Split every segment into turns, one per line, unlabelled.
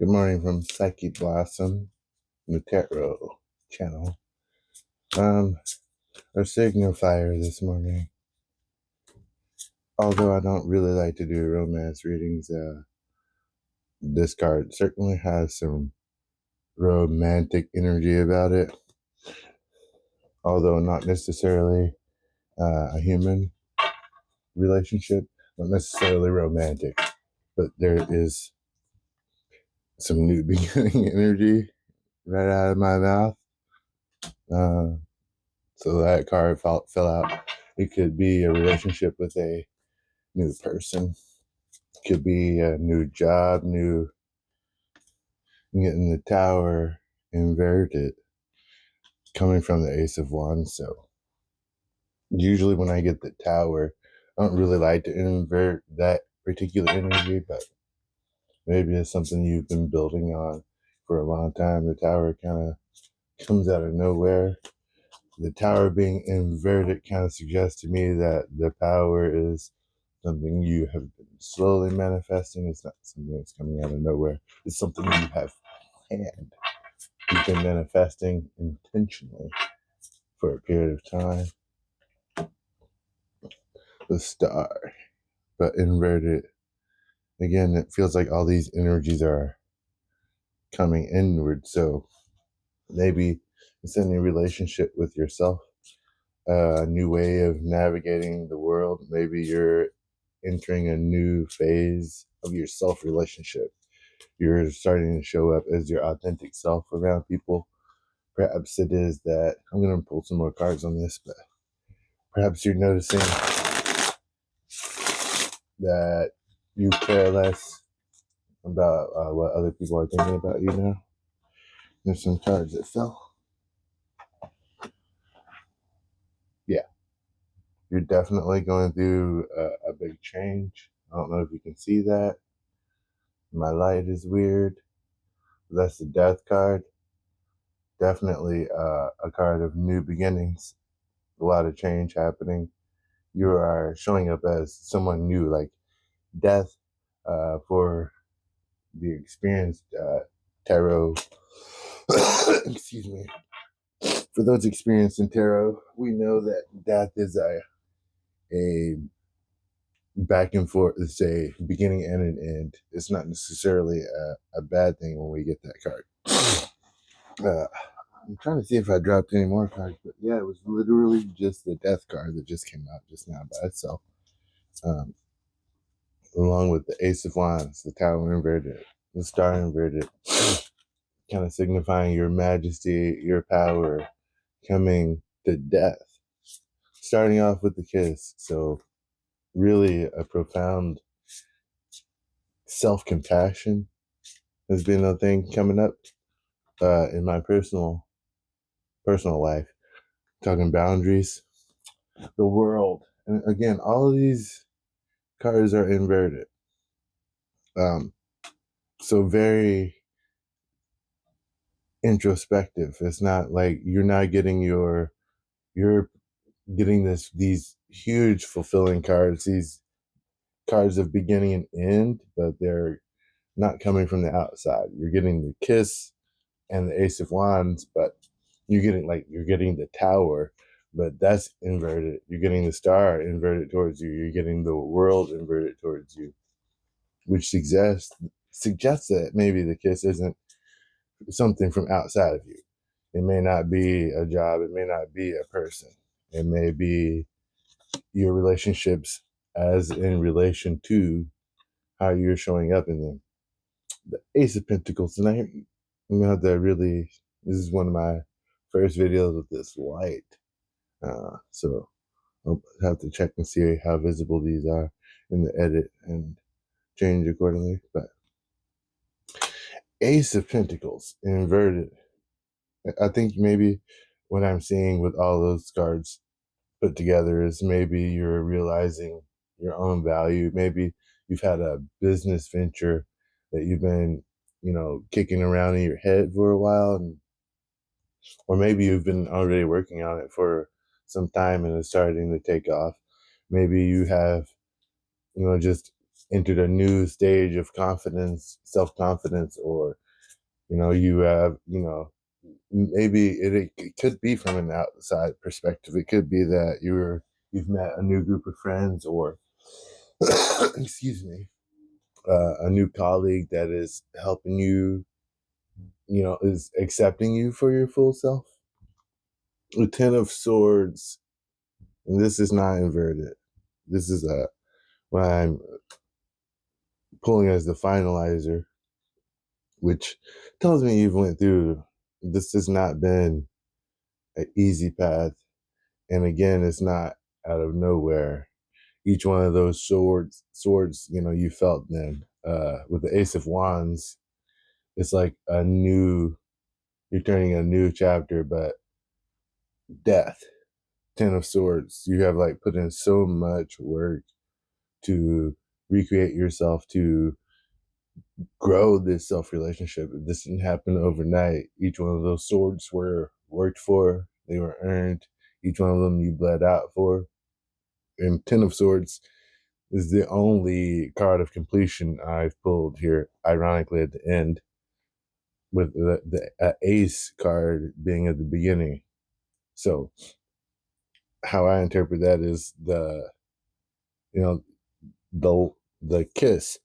Good morning from Psyche Blossom Tarot channel. Our signifier this morning. Although I don't really like to do romance readings, this card certainly has some romantic energy about it. Although not necessarily a human relationship, not necessarily romantic, but there is some new beginning energy right out of my mouth. So that card fell out. It could be a relationship with a new person. It could be a new job, new getting the tower inverted, coming from the Ace of Wands. So usually when I get the tower, I don't really like to invert that particular energy, but maybe it's something you've been building on for a long time. The tower kind of comes out of nowhere. The tower being inverted kind of suggests to me that the power is something you have been slowly manifesting. It's not something that's coming out of nowhere. It's something you have planned. You've been manifesting intentionally for a period of time. The star, but inverted. Again, it feels like all these energies are coming inward. So maybe it's in a relationship with yourself, a new way of navigating the world. Maybe you're entering a new phase of your self relationship. You're starting to show up as your authentic self around people. Perhaps it is that I'm going to pull some more cards on this, but perhaps you're noticing that you care less about what other people are thinking about you now. There's some cards that fell. Yeah, you're definitely going through a big change. I don't know if you can see that. My light is weird. That's the death card. Definitely a card of new beginnings. A lot of change happening. You are showing up as someone new, like death for the experienced tarot. Excuse me. For those experienced in tarot, we know that death is a back and forth. It's a beginning and an end. It's not necessarily a bad thing when we get that card. I'm trying to see if I dropped any more cards, but yeah, it was literally just the death card that just came out just now by itself. Um, Along with the Ace of Wands, the Tower inverted, the Star inverted, kind of signifying your majesty, your power coming to death. Starting off with the kiss. So really a profound self-compassion has been a thing coming up in my personal life. Talking boundaries, the world. And again, all of these cards are inverted. So very introspective. It's not like you're not getting you're getting these huge fulfilling cards, these cards of beginning and end, but they're not coming from the outside. You're getting the kiss and the Ace of Wands, but you're getting the tower, but that's inverted. You're getting the star inverted towards you. You're getting the world inverted towards you, which suggests that maybe the kiss isn't something from outside of you. It may not be a job. It may not be a person. It may be your relationships as in relation to how you're showing up in them. The Ace of Pentacles. And I'm going to have to really, this is one of my first videos with this light. So I'll have to check and see how visible these are in the edit and change accordingly. But Ace of Pentacles inverted. I think maybe what I'm seeing with all those cards put together is maybe you're realizing your own value. Maybe you've had a business venture that you've been, kicking around in your head for a while, or maybe you've been already working on it for some time and it's starting to take off. Maybe you have, just entered a new stage of confidence, self-confidence, or you have, maybe it could be from an outside perspective. It could be that you've met a new group of friends, or excuse me, a new colleague that is helping you, is accepting you for your full self. The Ten of Swords, and this is not inverted. This is what I'm pulling as the finalizer, which tells me you've went through. This has not been an easy path, and again, it's not out of nowhere. Each one of those swords, you felt them. With the Ace of Wands, it's like you're turning a new chapter, but death. Ten of Swords, you have like put in so much work to recreate yourself, to grow this self relationship. This didn't happen overnight. Each one of those swords were worked for, they were earned. Each one of them you bled out for. And Ten of Swords is the only card of completion I've pulled here, ironically, at the end, with the Ace card being at the beginning. So, how I interpret that is you know, the kiss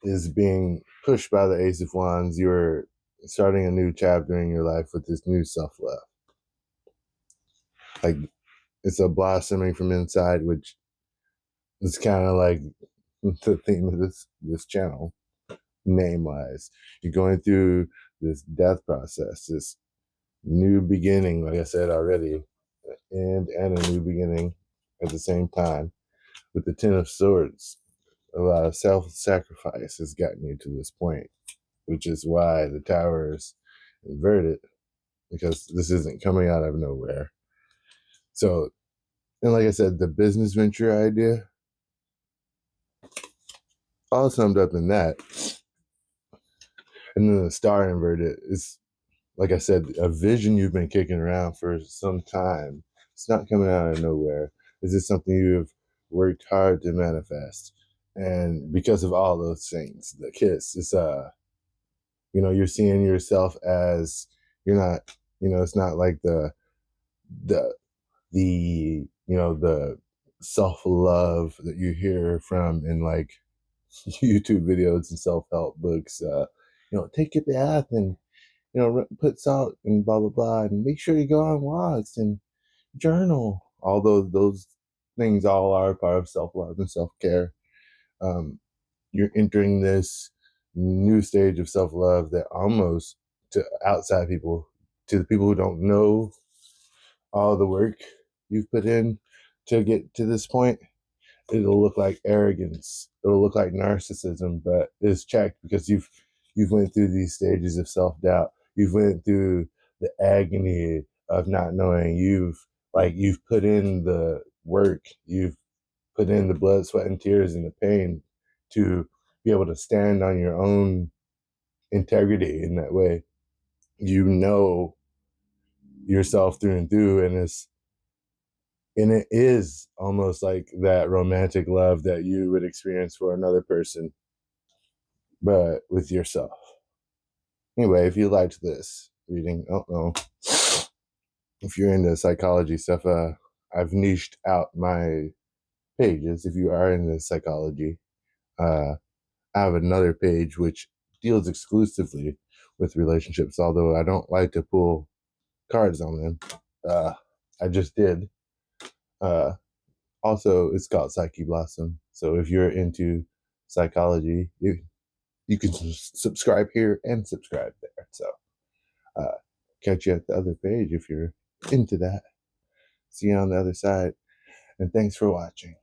is being pushed by the Ace of Wands. You're starting a new chapter in your life with this new self-love. Like, it's a blossoming from inside, which is kind of like the theme of this channel, name-wise. You're going through this death process, this new beginning, like I said already, and a new beginning at the same time. With the Ten of Swords, a lot of self-sacrifice has gotten you to this point, which is why the Tower is inverted, because this isn't coming out of nowhere. So, and like I said, the business venture idea, all summed up in that. And then the Star inverted is, like I said, a vision you've been kicking around for some time. It's not coming out of nowhere. This is something you've worked hard to manifest. And because of all those things, the kiss is you're seeing yourself as, you're not, it's not like the the self-love that you hear from in like YouTube videos and self-help books. Take your bath and put salt and blah blah blah, and make sure you go on walks and journal. All those things all are part of self-love and self-care. You're entering this new stage of self-love that almost, to outside people, to the people who don't know all the work you've put in to get to this point, it'll look like arrogance, it'll look like narcissism, but it's checked because you've went through these stages of self-doubt. You've went through the agony of not knowing. You've put in the work, you've put in the blood, sweat, and tears and the pain to be able to stand on your own integrity in that way. You know yourself through and through, and it is almost like that romantic love that you would experience for another person, but with yourself. Anyway, if you liked this reading, I don't know if you're into psychology stuff, I've niched out my pages. If you are into psychology, I have another page which deals exclusively with relationships, although I don't like to pull cards on them. I just did. Also, it's called Psyche Blossom. So if you're into psychology, you can subscribe here and subscribe there. So catch you at the other page if you're into that. See you on the other side. And thanks for watching.